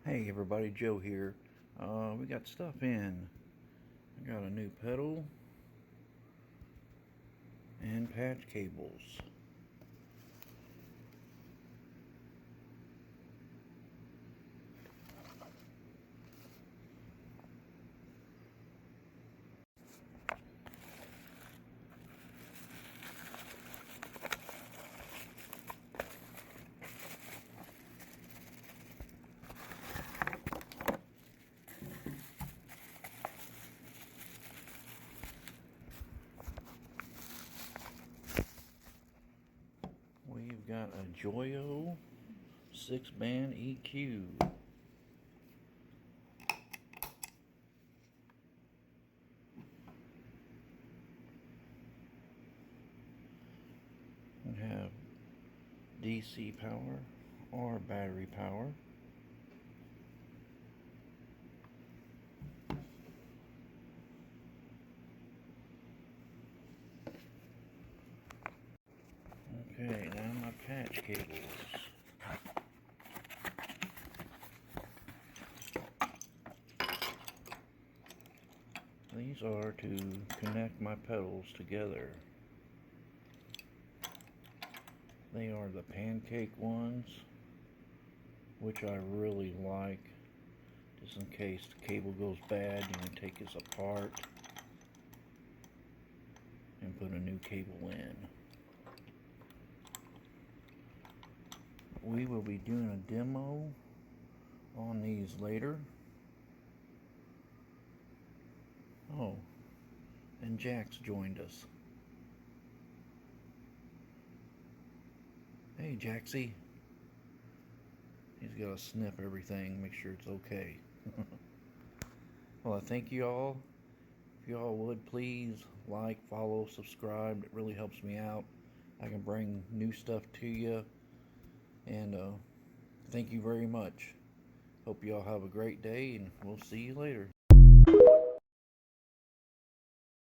Hey everybody, Joe here. We got stuff in. I got a new pedal and patch cables. We've got a Joyo 6-band EQ. We have DC power or battery power. Okay, now my patch cables. These are to connect my pedals together. They are the pancake ones, which I really like. Just in case the cable goes bad, you can take this apart and put a new cable in. We will be doing a demo on these later. Oh, and Jack's joined us. Hey, Jaxie. He's got to sniff everything, make sure it's okay. Well, I thank you all. If you all would please like, follow, subscribe. It really helps me out. I can bring new stuff to you. And thank you very much. Hope you all have a great day, and we'll see you later.